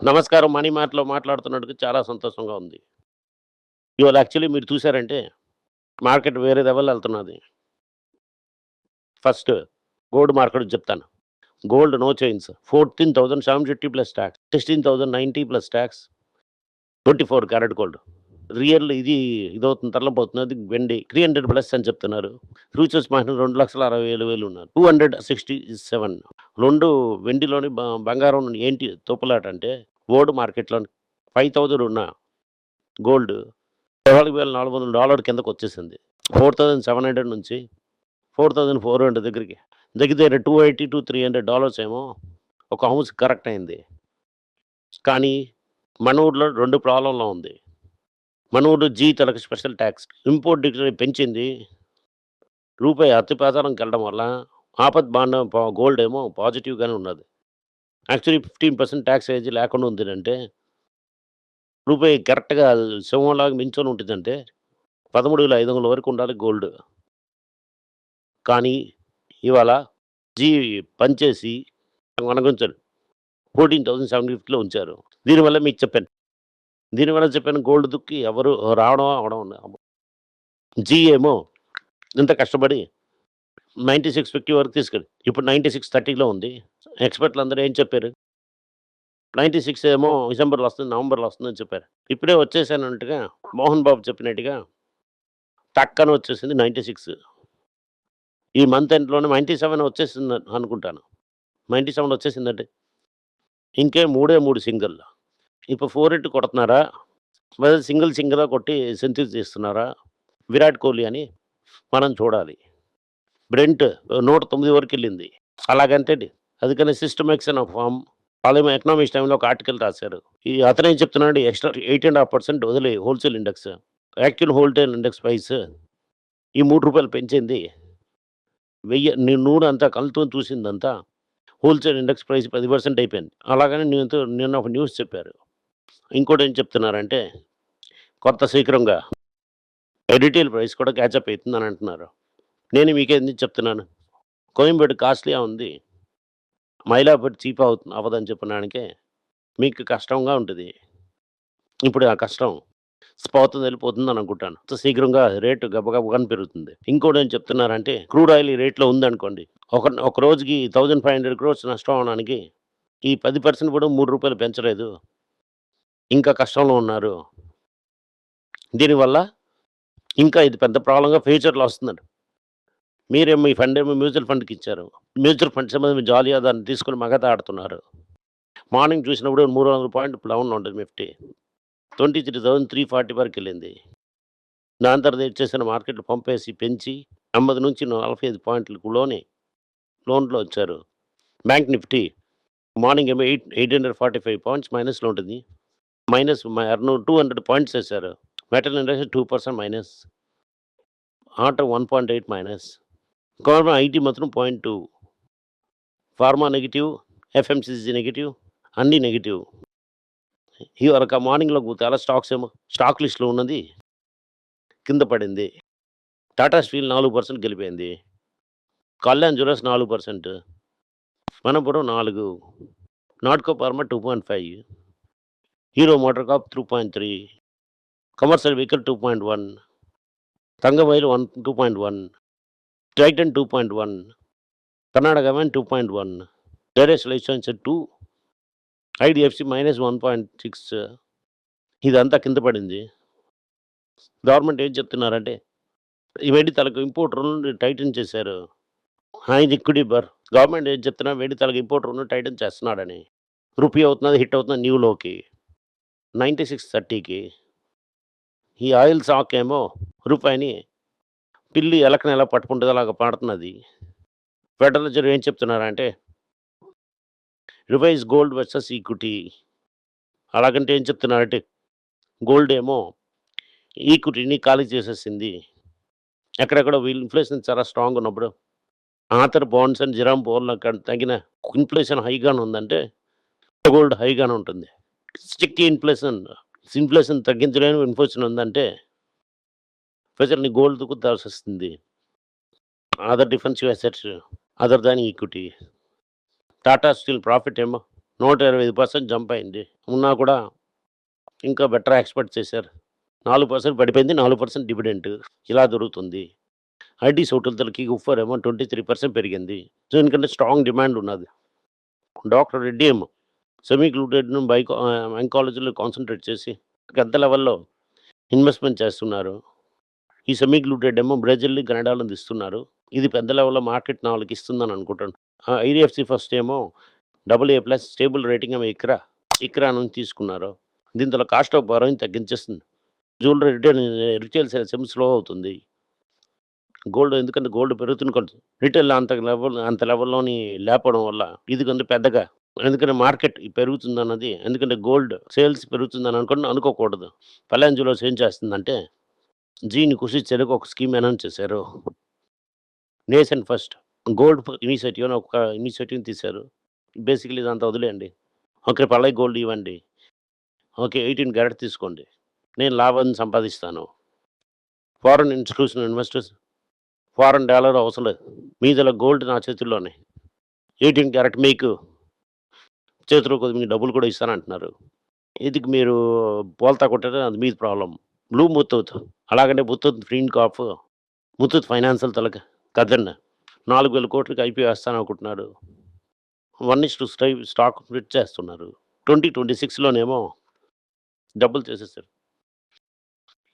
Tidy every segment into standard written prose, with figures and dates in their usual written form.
నమస్కారం. మనీ మార్ట్‌లో మాట్లాడుతున్నందుకు చాలా సంతోషంగా ఉంది. ఇవాళ యాక్చువల్లీ మీరు చూసారంటే మార్కెట్ వేరే లెవెల్ ఎళ్తున్నది. ఫస్ట్ గోల్డ్ మార్కెట్ చెప్తాను. Gold no change 14,750 plus tax, 16,090 plus tax, 24 carat gold. Real ఇదవుతుంది తరలిపోతుంది. అది వెండి 300 ప్లస్ అని చెప్తున్నారు. ఫ్యూచర్స్ మార్కెట్ 2,60,000 ఉన్నారు. 267 2 వెండిలోని బంగారం ఏంటి తోపులాట అంటే గోల్డ్ మార్కెట్‌లోని 5,000 ఉన్న గోల్డ్ $4,400 కిందకొచ్చేసింది. 4,700 నుంచి 4,400 దగ్గరికి. దగ్గర దగ్గర $280-300 ఏమో ఒక ఔన్స్ కరెక్ట్ అయింది. కానీ మన ఊర్లో 2 ప్రాబ్లమ్‌లో ఉంది. మన ఊర్లో జీతాలకు స్పెషల్ టాక్స్. ఇంపోర్ట్ డ్యూటీ పెంచింది. రూపాయి అతి పాతాళంకెళ్ళడం వల్ల ఆపద్ బాండం గోల్డ్ ఏమో పాజిటివ్‌గానే ఉన్నది. యాక్చువల్లీ 15% టాక్స్ ఏది లేకుండా ఉందంటే రూపాయి కరెక్ట్‌గా సింహంలాగా నించొని ఉంటుందంటే 13,500 వరకు ఉండాలి గోల్డ్. కానీ ఇవాళ జీ పనిచేసి మనగుంచారు. 14,750లో ఉంచారు. దీనివల్ల మీకు చెప్పాను. దీనివల్ల చెప్పాను గోల్డ్ దుక్కి ఎవరు రావడం, అవ్వడం. జీ ఏమో ఇంత కష్టపడి 9650 వరకు తీసుకెళ్ళి ఇప్పుడు 9630లో ఉంది. ఎక్స్‌పర్ట్‌లందరూ ఏం చెప్పారు? 96 ఏమో డిసెంబర్‌లో వస్తుంది, నవంబర్‌లో వస్తుందని చెప్పారు. ఇప్పుడే వచ్చేసానన్నట్టుగా మోహన్ బాబు చెప్పినట్టుగా టక్కన వచ్చేసింది 96. ఈ మంత్ ఎండ్‌లోనే 97 వచ్చేసింది అనుకుంటాను. 97 వచ్చేసిందంటే ఇంకే 3 సింగిల్. ఇప్పుడు 4 కొడుతున్నారా? లేదా సింగిల్‌గా కొట్టి సెంచరీ తీస్తున్నారా? విరాట్ కోహ్లీ అని మనం చూడాలి. బ్రెంట్ 109 వరకెళ్ళింది. అలాగంటేంటి అందుకని సిస్టమాటిక్స్ ఇన్ ఫార్మ్ వాళ్ళేమో ఎకనామిక్స్ టైమ్‌లో ఒక ఆర్టికల్ రాశారు. అతనేం చెప్తున్నాడు ఎక్స్‌ట్రా 8.5% వదిలేయి wholesale index. Actual wholesale index price ఈ రూ. 3 పెంచింది. నూనె అంతా కళ్ళతోని చూసిందంతా హోల్‌సేల్ ఇండెక్స్ ప్రైస్ 10% అయిపోయింది. అలాగని నిన్న ఒక న్యూస్ చెప్పారు. ఇంకోటేం చెప్తున్నారంటే కొత్త శీఘ్రంగా రిటైల్ ప్రైస్ కూడా క్యాచప్ అయితుందని అంటున్నారు. నేను మీకెందుకు చెప్తున్నాను. కోయంబేడు కాస్ట్‌లీగా ఉంది. మైలాపూర్ చీప్ అవ్వదని చెప్పడానికే మీకు కష్టంగా ఉంటది. ఇప్పుడు ఆ కష్టం పోతుంది వెళ్ళిపోతుందని అనుకుంటాను. శీఘ్రంగా రేటు గబగబాని పెరుగుతుంది. ఇంకోటేం చెప్తున్నారంటే క్రూడ్ ఆయిల్ ఈ రేట్‌లో ఉందనుకోండి. ఒక రోజుకి 1500 క్రోర్స్ నష్టం అవ్వడానికి ఈ 10% కూడా రూ. 3 పెంచలేదు. ఇంకా కష్టంలో ఉన్నారు. దీనివల్ల ఇంకా ఇది పెద్ద ప్రాబ్లమ్‌గా ఫ్యూచర్‌లో వస్తుందండి. మీరేమో మీ ఫండ్ ఏమో మ్యూచువల్ ఫండ్‌కిచ్చారు. మ్యూచువల్ ఫండ్స్ ఏమో జాలీగా దాన్ని తీసుకొని మగత ఆడుతున్నారు. మార్నింగ్ చూసినప్పుడు 300 పాయింట్లు డౌన్‌లో ఉంటది నిఫ్టీ. 23,340 వరకెళ్ళింది. దాని తర్వాత ఏం చేశాను మార్కెట్‌లో పంపేసి పెంచి 80-45 పాయింట్లకు లోన్‌లో వచ్చారు. బ్యాంక్ నిఫ్టీ మార్నింగ్ ఏమో 845 పాయింట్స్ మైనస్‌లో ఉంటుంది. మైనస్ 200 పాయింట్స్ ఏసారు. Metal industry 2% minus. Auto 1.8 minus. Government IT మాత్రం 0.2. ఫార్మా నెగెటివ్, ఎఫ్ఎంసీజీ నెగెటివ్, అన్నీ నెగెటివ్. ఇవాళ మార్నింగ్‌లో చాలా స్టాక్స్ ఏమో స్టాక్ లిస్ట్‌లో ఉన్నది కింద పడింది. టాటా స్టీల్ 4% గెలిపోయింది. Kalyan jewellers 4%, Manappuram 4, Natco pharma 2.5, Hero motor corp 2.3, commercial vehicle 2.1, Thangamayil 2.1, Titan 2.1, Karnataka wine 2.1, direct license 2, IDFC -1.6. ఇదంతా కింద పడింది. గవర్నమెంట్ ఏం చెప్తున్నారంటే ఈ వెండి తలకు ఇంపోర్టర్‌లను టైటన్ చేశారు. ఇది కుడి గవర్నమెంట్ ఏం చెప్తున్నా వెండి తలకు ఇంపోర్టర్‌లను టైటన్ చేస్తున్నాడని. రూపీ అవుతున్నది హిట్ అవుతున్నది న్యూ లోకి 9630కి. ఈ ఆయిల్ స్టాక్ ఏమో రూపాయిని పిల్లి ఎలకని ఎలా పట్టుకుంటదో అలాగా పడుతున్నది. ఫెడరల్ రిజర్వ్ ఏం చెప్తున్నారంటే రివైజ్ గోల్డ్ వర్సెస్ ఈక్విటీ. అలాగంటే ఏం చెప్తున్నారంటే గోల్డ్ ఏమో ఈక్విటీని ఖాళీ చేసేసింది. ఎక్కడెక్కడో ఇన్ఫ్లేషన్ చాలా స్ట్రాంగ్ ఉన్నప్పుడు ఆథర్ బాండ్స్ అండ్ జిరామ్ బోర్ల తగిన ఇన్ఫ్లేషన్ హైగానే ఉందంటే గోల్డ్ హైగానే ఉంటుంది. స్టిక్కీ ఇన్ఫ్లేషన్ తగ్గించలేని ఇన్ఫ్లేషన్ ఉందంటే ప్రజల్ని గోల్డ్ దూకుతాల్సొస్తుంది. Other defensive assets other than equity. Tata steel profit ఏమో 125% జంప్ అయింది. ఉన్నా కూడా ఇంకా బెటర్ ఎక్స్‌పెక్ట్ చేశారు. 4% పడిపోయింది. 4% డివిడెండ్ ఇలా దొరుకుతుంది. ఐటీస్ హోటల్‌కి గుఫర్ ఏమో 23% పెరిగింది. సో, ఎందుకంటే స్ట్రాంగ్ డిమాండ్ ఉన్నది. డాక్టర్ రెడ్డి ఏమో సెమీ గ్లూటెడ్‌ను ఆంకాలజీలో కాన్సంట్రేట్ చేసి పెద్ద లెవెల్‌లో ఇన్వెస్ట్‌మెంట్ చేస్తున్నారు. ఈ సెమీ గ్లూటెడ్ ఏమో బ్రెజిల్, కెనడాలో ఇస్తున్నారు. ఇది పెద్ద లెవెల్‌లో మార్కెట్ వాళ్ళకి ఇస్తుందని అనుకుంటాను. ఐడిఎఫ్‌సి ఫస్ట్ ఏమో AA+ స్టేబుల్ రేటింగ్ ఏమో ఇక్రా నుంచి తీసుకున్నారు. దీంతో కాస్ట్ ఆఫ్ బారోయింగ్ తగ్గించేస్తుంది. జ్యువెలరీ రిటైల్ సేల్స్ ఏమో స్లో అవుతుంది. గోల్డ్ ఎందుకంటే గోల్డ్ పెరుగుతున్న కొద్దీ రిటైల్ అంత లెవెల్‌లోని లేకపోవడం వల్ల ఇది కొంచెం పెద్దగా ఎందుకంటే మార్కెట్ పెరుగుతుందన్నది ఎందుకంటే గోల్డ్ సేల్స్ పెరుగుతుందని అనుకోకూడదు. కళ్యాణ్ జ్యువెలర్స్ ఏం చేస్తుందంటే జీని కుషించేందుకు ఒక స్కీమ్ అనౌన్స్ చేశారు. నేషన్ ఫస్ట్ గోల్డ్ ఇనిషియేటివ్ అని ఒక ఇనిషియేటివ్‌ని తీశారు. బేసికల్లీ ఇదంతా వదిలేయండి. ఓకే. పల్లవి గోల్డ్ ఇవ్వండి. ఓకే. 18 క్యారెట్ తీసుకోండి. నేను లాభాన్ని సంపాదిస్తాను. Foreign institutional investors foreign dollar అవసరం లేదు. మీదల గోల్డ్ నా చేతుల్లోనే. 18 క్యారెట్ మీకు చేతిలో కొద్దిగా మీకు డబ్బులు కూడా ఇస్తానంటున్నారు. ఇది మీరు బోల్తా కొట్టారు అది మీది ప్రాబ్లమ్. బ్లూ ముత్తూట్ అలాగంటే Muthoot green cap Muthoot financial కదండి 4,000 కోట్లకి ఐపీఓ వేస్తాననుకుంటున్నాడు. 1:5 స్టాక్ స్ప్లిట్ చేస్తున్నారు. 2026లోనేమో డబుల్ చేసేసారు.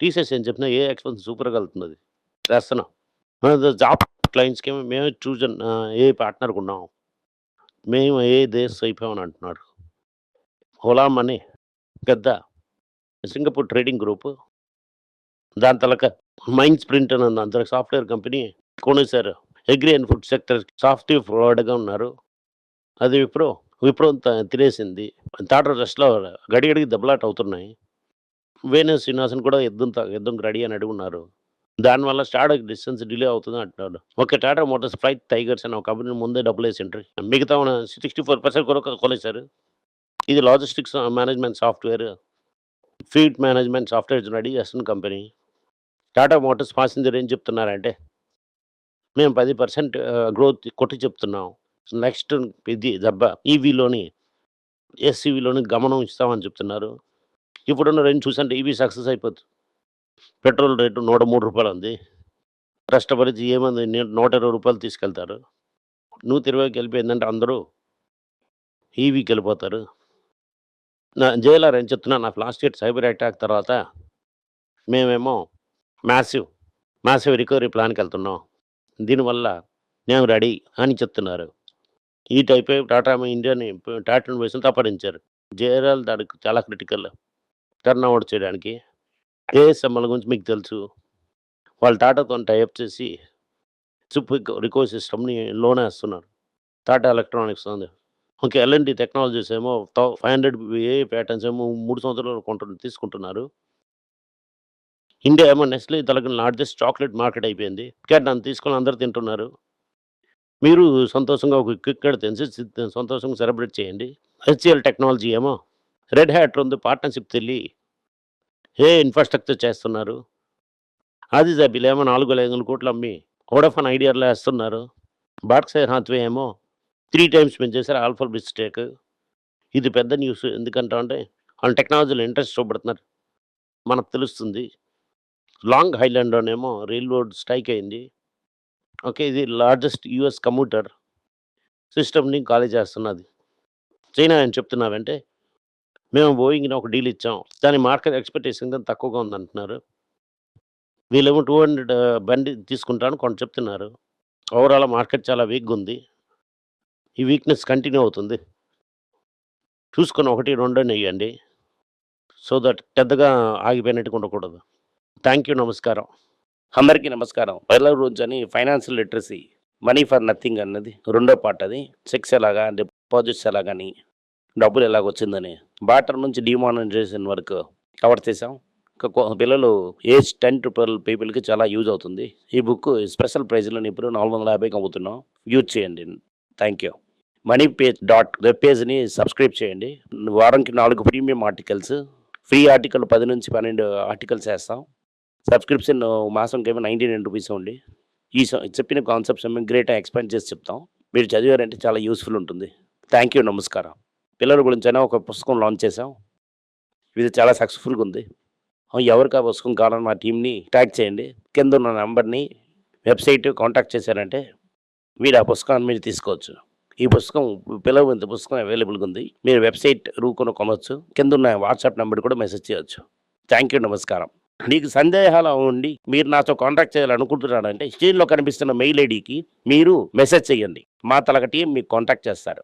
టీసీఎస్ ఏం చెప్పినా ఏ ఎక్స్‌పెన్స్ సూపర్‌గా వెళ్తున్నది. చేస్తున్నాం. జాబ్ క్లయింట్స్‌కేమో మేమే ఏ పార్ట్నర్‌గా ఉన్నాం. మేము ఏ దేశ్ అయిపోయామని అంటున్నారు. ఓలా మనీ పెద్ద సింగపూర్ ట్రేడింగ్ గ్రూప్ దాని తలక మైండ్ స్ప్రింట్ అని ఉంది. అంత సాఫ్ట్‌వేర్ కంపెనీ కొనేసారు. Agri and food sector software ప్రొవైడర్‌గా ఉన్నారు. అది విప్రో తినేసింది. టాటా ట్రస్ట్‌లో గడిగడికి దెబ్బలాట అవుతున్నాయి. వేణు శ్రీనివాసన్ కూడా యుద్ధంకి రెడీ అని అడుగున్నారు. దానివల్ల స్టార్ట్ డిస్టెన్స్ డిలే అవుతుంది అంటున్నాడు. Okay. Tata Motors flight tigers అనే ఒక కంపెనీ ముందే డబ్బులేసిండ్రి. మిగతా 64% కొరకు కొనేసారు. ఇది logistics management software, fleet management software ready చేస్తున్న కంపెనీ. టాటా మోటార్స్ ప్యాసింజర్ ఏం చెప్తున్నారంటే, మేము 10% గ్రోత్ కొట్టి చెప్తున్నాం. నెక్స్ట్ ఇది ఈవీలోని ఎస్‌యూవీలోని గమనం ఇస్తామని చెప్తున్నారు. ఇప్పుడున్న రేంజ్ చూసంటే ఈవీ సక్సెస్ అయిపోద్ది. పెట్రోల్ రేటు రూ. 103 ఉంది. కష్టపడి ఏముంది రూ. 120 తీసుకెళ్తారు. 120కి వెళ్ళిపోయిందంటే అందరూ ఈవీకి వెళ్ళిపోతారు. జేఎల్ఆర్ ఏం చెప్తున్నా నాకు లాస్ట్ ఇయర్ సైబర్ అటాక్ తర్వాత మేమేమో మాసివ్ రికవరీ ప్లాన్‌కి వెళ్తున్నాం. దీనివల్ల మేము రెడీ అని చెప్తున్నారు. ఈ టైప్ టాటా ఇండియాని టాటా ఇన్వెస్ట్‌ని అప్పగించారు. జేఎల్ఆర్ దానికి చాలా క్రిటికల్ టర్న్ ఓవర్ చేయడానికి. ఏఎస్ఎంఎల్ గురించి మీకు తెలుసు. వాళ్ళు టాటాతోని టై అప్ చేసి రికో సిస్టమ్‌ని లోన్ వేస్తున్నారు. టాటా ఎలక్ట్రానిక్స్ ఉంది. ఓకే. ఎల్&టీ టెక్నాలజీస్ ఏమో 500 ఏఐ ప్యాటర్న్స్ ఏమో 3 సంవత్సరాలు తీసుకుంటున్నారు. ఇండియా ఏమో నెస్లే లార్జెస్ట్ చాక్లెట్ మార్కెట్ అయిపోయింది. దాన్ని తీసుకొని అందరూ తింటున్నారు. మీరు సంతోషంగా ఒక క్రికెట్ తెలిసి సంతోషంగా సెలబ్రేట్ చేయండి. హెచ్‌సిఎల్ టెక్నాలజీ ఏమో రెడ్ హ్యాట్ ఉంది పార్ట్నర్‌షిప్ తెల్లి ఇన్‌ఫ్రాస్ట్రక్చర్ చేస్తున్నారు. ఆదిజాబిల్ ఏమో 4,500 కోట్లు అమ్మి వోడాఫోన్ ఐడియాలో వేస్తున్నారు. బార్క్‌షైర్ హాత్వే ఏమో 3 టైమ్స్ పెంచేసారు ఆల్ఫాబెట్ స్టేక్. ఇది పెద్ద న్యూస్. ఎందుకంటే వాళ్ళు టెక్నాలజీలో ఇంట్రెస్ట్ చూపెడుతున్నారు. మనకు తెలుస్తుంది. లాంగ్ ఐలాండ్‌లోనేమో రైల్‌రోడ్ స్ట్రైక్ అయింది. ఓకే. ఇది లార్జెస్ట్ యూఎస్ కమ్యూటర్ సిస్టమ్‌ని ఖాళీ చేస్తున్నది. చైనా ఏం చెప్తున్నారంటే మేము బోయింగ్‌ని ఒక డీల్ ఇచ్చాం. దాని మార్కెట్ ఎక్స్‌పెక్టేషన్ కన్నా తక్కువగా ఉందంటున్నారు. వీళ్ళేమో 200 బండి తీసుకుంటాను కొంత చెప్తున్నారు. ఓవరాల్ మార్కెట్ చాలా వీక్‌గా ఉంది. ఈ వీక్‌నెస్ కంటిన్యూ అవుతుంది. చూసుకొని 1, 2 నెయ్యండి. సో దట్ పెద్దగా ఆగిపోయినట్టుగా ఉండకూడదు. Thank you. నమస్కారం. అందరికీ నమస్కారం. రోజు అని financial literacy money for nothing అన్నది రెండో పార్ట్. అది చెక్స్ ఎలాగా, డిపాజిట్స్ ఎలాగని, డబ్బులు ఎలాగొచ్చిందని, బార్టర్ నుంచి డిమానిటైజేషన్ వరకు కవర్ చేసాం. పిల్లలు ఏజ్ 10 to 12 పీపుల్కి చాలా యూజ్ అవుతుంది. ఈ బుక్ స్పెషల్ ప్రైజ్లో ఇప్పుడు 450కి అమ్ముతున్నాం. యూజ్ చేయండి. Thank you. వెబ్ పేజ్ని సబ్స్క్రైబ్ చేయండి. వారానికి 4 ప్రీమియం ఆర్టికల్స్, ఫ్రీ ఆర్టికల్ 10 నుంచి 12 ఆర్టికల్స్ వేస్తాం. సబ్స్క్రిప్షన్ మాసంకి ఏమో 99 రూపీస్ ఉండి చెప్పిన కాన్సెప్ట్స్ ఏమో గ్రేట్గా ఎక్స్ప్లెయిన్ చేసి చెప్తాం. మీరు చదివారంటే చాలా యూస్ఫుల్ ఉంటుంది. Thank you. నమస్కారం. పిల్లల గురించి అయినా ఒక పుస్తకం లాంచ్ చేసాం. ఇది చాలా సక్సెస్ఫుల్గా ఉంది. ఎవరికి ఆ పుస్తకం కావాలని మా టీంని ట్యాగ్ చేయండి. కింద ఉన్న నెంబర్ని వెబ్సైట్ కాంటాక్ట్ చేశారంటే మీరు ఆ పుస్తకాన్ని మీరు తీసుకోవచ్చు. ఈ పుస్తకం పిల్లల ఇంత పుస్తకం అవైలబుల్గా ఉంది. మీరు వెబ్సైట్ కొనొచ్చు. కింద ఉన్న వాట్సాప్ నెంబర్ కూడా మెసేజ్ చేయొచ్చు. థ్యాంక్ యూ, నమస్కారం. మీకు సందేహాలు ఉండి మీరు నాతో కాంటాక్ట్ చేయాలనుకుంటున్నారంటే స్క్రీన్లో కనిపిస్తున్న మెయిల్ ఐడికి మీరు మెసేజ్ చేయండి. మా తలక టీం మీకు కాంటాక్ట్ చేస్తారు.